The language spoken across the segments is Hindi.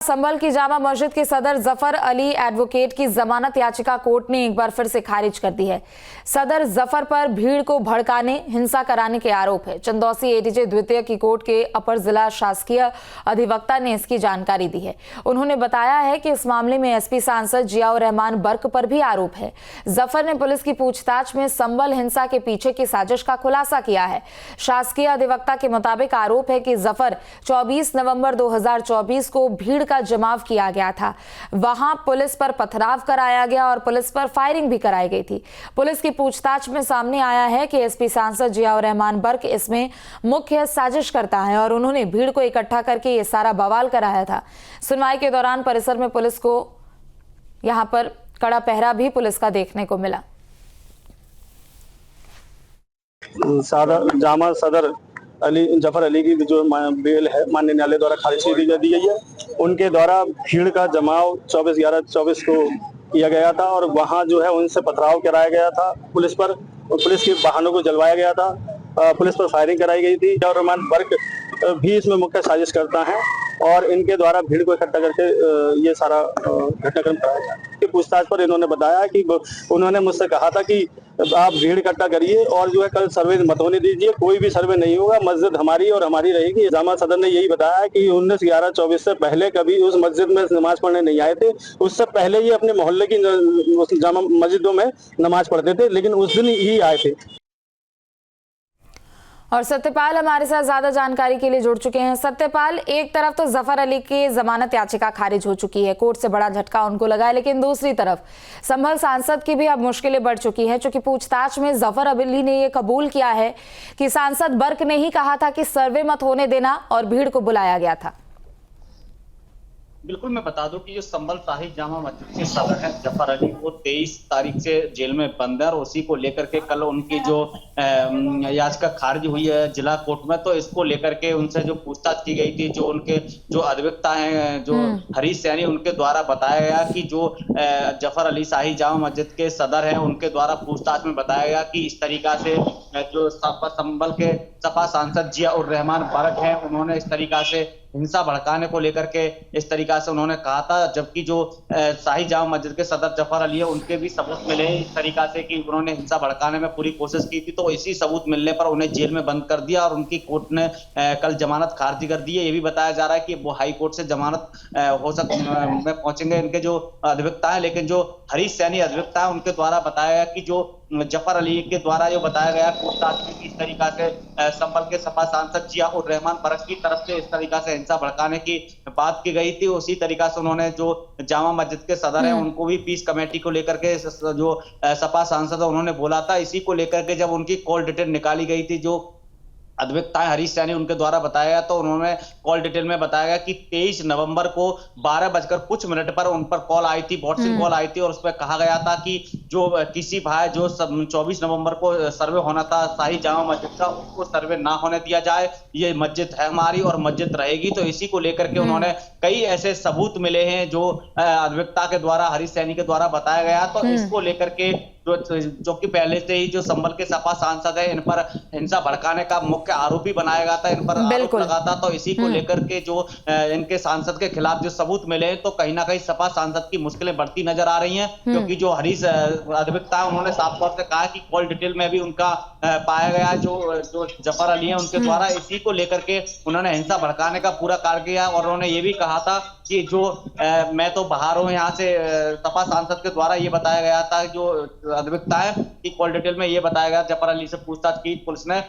संभल की जामा मस्जिद के सदर जफर अली एडवोकेट की जमानत याचिका कोर्ट ने एक बार फिर से खारिज कर दी है। सदर जफर पर भीड़ को भड़काने, हिंसा कराने के आरोप है। चंदौसी एडीजे द्वितीय की कोर्ट के अपर जिला शासकीय अधिवक्ता ने इसकी जानकारी दी है। उन्होंने बताया है कि इस मामले में एसपी सांसद जियाउर रहमान बर्क पर भी आरोप है। जफर ने पुलिस की पूछताछ में संभल हिंसा के पीछे की साजिश का खुलासा किया है। शासकीय अधिवक्ता के मुताबिक आरोप है कि जफर 24 नवंबर 2024 को भीड़ का जमाव किया गया था। वहां पुलिस पर पथराव कराया गया और पुलिस पर फायरिंग भी कराई गई थी। पुलिस की पूछताछ में सामने आया है कि एसपी सांसद जियाउर रहमान बर्क इसमें मुख्य साजिश करता है और उन्होंने भीड़ को इकट्ठा करके ये सारा बवाल कराया था। सुनवाई के दौरान परिसर में पुलिस को यहां पर कड़ा पहरा भी पुलिस का देखने को मिला। जामा सदर जफर अली की जो बेल है माननीय न्यायालय द्वारा खारिज दी गई है। उनके द्वारा भीड़ का जमाव 24/11/24 को किया गया था और वहां जो है उनसे पथराव कराया गया था पुलिस पर, पुलिस के वाहनों को जलवाया गया था, पुलिस पर फायरिंग कराई गई थी। जियाउर रहमान बर्क भी इसमें मुख्य साजिश करता है और इनके द्वारा भीड़ को इकट्ठा करके ये सारा घटनाक्रम कराया गया। पूछताछ पर इन्होंने बताया कि उन्होंने मुझसे कहा था कि आप भीड़ इकट्ठा करिए और जो है कल सर्वे मत होने दीजिए, कोई भी सर्वे नहीं होगा, मस्जिद हमारी और हमारी रहेगी। जामा सदर ने यही बताया कि 19/11/24 से पहले कभी उस मस्जिद में नमाज पढ़ने नहीं आए थे। उससे पहले ये अपने मोहल्ले की जामा मस्जिदों में नमाज पढ़ते थे, लेकिन उस दिन ही आए थे। और सत्यपाल हमारे साथ ज्यादा जानकारी के लिए जुड़ चुके हैं। सत्यपाल, एक तरफ तो जफर अली की जमानत याचिका खारिज हो चुकी है, कोर्ट से बड़ा झटका उनको लगा है, लेकिन दूसरी तरफ संभल सांसद की भी अब मुश्किलें बढ़ चुकी हैं, क्योंकि पूछताछ में जफर अली ने यह कबूल किया है कि सांसद बर्क ने ही कहा था कि सर्वे मत होने देना और भीड़ को बुलाया गया था। बिल्कुल, मैं बता दूं कि जो संभल शाही जामा मस्जिद के सदर है जफर अली, वो 23 तारीख से जेल में बंद है और उसी को लेकर के कल उनकी जो याचिका खारिज हुई है जिला कोर्ट में, तो इसको लेकर के उनसे जो पूछताछ की गई थी, जो उनके जो अधिवक्ता हैं जो हरीश सैनी, उनके द्वारा बताया गया कि जो जफर अली शाही जामा मस्जिद के सदर हैं उनके द्वारा पूछताछ में बताया गया कि इस तरीका से जो संभल के सपा सांसद जियाउर रहमान बर्क हैं, उन्होंने इस तरीका से हिंसा भड़काने को लेकर के इस तरीका से उन्होंने कहा था, जबकि जो शाही जामा मस्जिद के सदर जफर अली है उनके भी सबूत मिले इस तरीका से कि उन्होंने हिंसा भड़काने में पूरी कोशिश की थी। तो इसी सबूत मिलने पर उन्हें जेल में बंद कर दिया और उनकी कोर्ट ने कल जमानत खारिज कर दी है। ये भी बताया जा रहा है कि वो हाई कोर्ट से जमानत हो में पहुंचेंगे इनके जो अधिवक्ता है, लेकिन जो हरीश सैनी अधिवक्ता है उनके द्वारा बताया गया कि जो जफर अली के द्वारा जो बताया गया पूछताछ में इस तरीका से संभल के सपा सांसद जियाउर रहमान बर्क की तरफ से इस तरीका से हिंसा भड़काने की बात की गई थी। उसी तरीका से उन्होंने जो जामा मस्जिद के सदर हैं उनको भी पीस कमेटी को लेकर के जो सपा सांसद उन्होंने बोला था, इसी को लेकर के जब उनकी कॉल डिटेल निकाली गई थी, जो अधिवक्ता हरीश सैनी उनके द्वारा बताया गया, तो उन्होंने कॉल डिटेल में बताया गया कि 23 नवंबर को 12:कुछ पर उन पर कॉल आई थी, व्हाट्सएप कॉल आई थी और उसमें कहा गया था कि जो किसी भाई जो 24 नवंबर को सर्वे होना था शाही जामा मस्जिद का, उसको सर्वे ना होने दिया जाए, ये मस्जिद है हमारी और मस्जिद रहेगी। तो इसी को लेकर के उन्होंने कई ऐसे सबूत मिले हैं जो अधिवक्ता के द्वारा हरीश सैनी के द्वारा बताया गया। तो इसको लेकर के जो कि पहले से ही जो संभल के सपा सांसद है इन पर हिंसा भड़काने का मुख्य आरोपी बनाया गया था, इन पर आरोप लगा था। तो इसी को लेकर के जो इनके सांसद के खिलाफ जो सबूत मिले हैं, तो कहीं ना कहीं सपा सांसद की मुश्किलें बढ़ती नजर आ रही हैं, क्योंकि जो हरीश अधिवक्ता है उन्होंने साफ तौर से कहा कि कॉल डिटेल में भी उनका पाया गया जो जफर अली है उनके द्वारा इसी को लेकर के उन्होंने हिंसा भड़काने का पूरा कार्य किया। और उन्होंने ये भी कहा था कि जो मैं तो बाहर हूं, यहाँ से सपा सांसद के द्वारा ये बताया गया था, जो अधिवक्ता है कि कॉल डिटेल में ये बताया गया जफर अली से पूछताछ की पुलिस ने,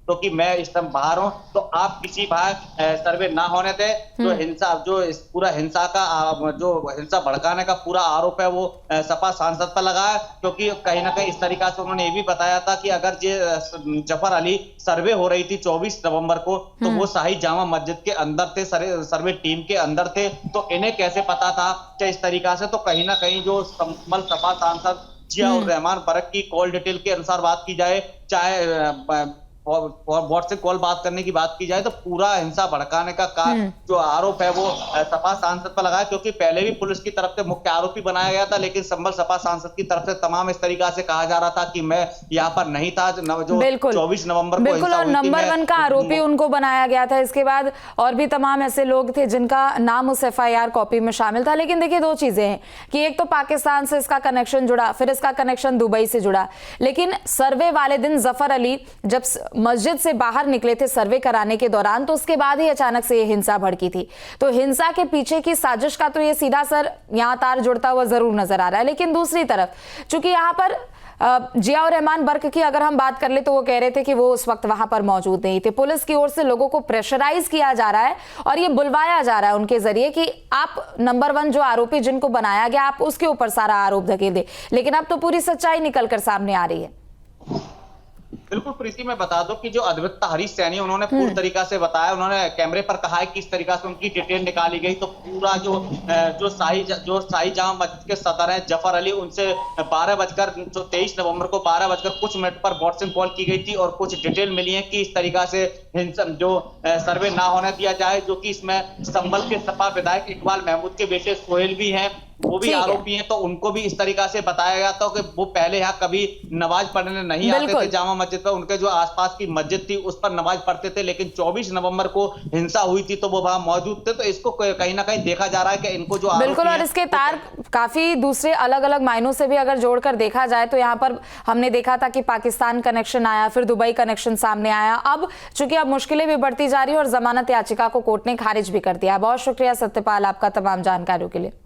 तो कि मैं इस टाइम बाहर हूं, तो आप किसी भाई सर्वे ना होने दे। जो हिंसा जो इस पूरा हिंसा का जो हिंसा भड़काने का पूरा आरोप है वो सपा सांसद पर लगा है, क्योंकि कहीं ना कहीं इस तरीका से उन्होंने ये भी बताया था कि अगर ये जफर अली सर्वे हो रही थी 24 नवंबर को, तो वो शाही जामा मस्जिद के अंदर थे, सर्वे टीम के अंदर थे, तो इन्हें कैसे पता था इस तरीका से। तो कहीं ना कहीं जो संभल सपा सांसद जियाउर रहमान बर्क की कॉल डिटेल के अनुसार बात की जाए, चाहे और व्हाट्सएप कॉल बात करने की बात की जाए तो पूरा हिंसा भड़काने का जो आरोप है वो सपा सांसद पर लगाया, क्योंकि पहले भी पुलिस की तरफ से मुख्य आरोपी बनाया गया था, लेकिन संभल सपा सांसद की तरफ से तमाम इस तरीका से कहा जा रहा था कि मैं यहाँ पर नहीं था जो 24 नवंबर को बिल्कुल, और नंबर 1 का आरोपी उनको बनाया गया था। इसके बाद और भी तमाम ऐसे लोग थे जिनका नाम उस FIR कॉपी में शामिल था। लेकिन देखिए, दो चीजें हैं कि एक तो पाकिस्तान से इसका कनेक्शन जुड़ा, फिर इसका कनेक्शन दुबई से जुड़ा। लेकिन सर्वे वाले दिन जफर अली जब मस्जिद से बाहर निकले थे सर्वे कराने के दौरान, तो उसके बाद ही अचानक से ये हिंसा भड़की थी। तो हिंसा के पीछे की साजिश का तो ये सीधा सर यहां तार जुड़ता हुआ जरूर नजर आ रहा है। लेकिन दूसरी तरफ चूंकि यहां पर जियाउर रहमान बर्क की अगर हम बात कर ले तो वो कह रहे थे कि वो उस वक्त वहां पर मौजूद नहीं थे। पुलिस की ओर से लोगों को प्रेशराइज किया जा रहा है और ये बुलवाया जा रहा है उनके जरिए कि आप नंबर 1 जो आरोपी जिनको बनाया गया, आप उसके ऊपर सारा आरोप धकेल दे। लेकिन अब तो पूरी सच्चाई निकलकर सामने आ रही है। बिल्कुल प्रीति, मैं बता दूं कि जो अद्विता हरीश सैनी उन्होंने पूरी तरीका से बताया, उन्होंने कैमरे पर कहा है कि इस तरीका से उनकी डिटेल निकाली गई। तो पूरा जो शाही जामा मस्जिद के सदर है जफर अली, उनसे 23 नवंबर को 12 कुछ मिनट पर व्हाट्सएप कॉल की गई थी और कुछ डिटेल मिली है कि इस तरीका से हिंसा जो सर्वे ना होने दिया जाए, जो कि इसमें संभल के सपा विधायक इकबाल महमूद के बेटे सोहेल भी हैं, वो भी आरोपी हैं। तो उनको भी इस तरीका से बताया गया था कि वो पहले यहाँ कभी नमाज पढ़ने नहीं आते थे जामा मस्जिद पर, उनके जो आसपास की मस्जिद थी उस पर नमाज पढ़ते थे। लेकिन 24 नवंबर को हिंसा हुई थी तो वो वहां मौजूद थे। तो इसको कहीं ना कहीं देखा जा रहा है कि इनको जो बिल्कुल, और इसके तार काफी दूसरे अलग अलग मायनों से भी अगर जोड़कर देखा जाए तो यहाँ पर हमने देखा था कि पाकिस्तान कनेक्शन आया, फिर दुबई कनेक्शन सामने आया। अब चूंकि अब मुश्किलें भी बढ़ती जा रही है और जमानत याचिका को कोर्ट ने खारिज भी कर दिया। बहुत शुक्रिया सत्यपाल आपका तमाम जानकारियों के लिए।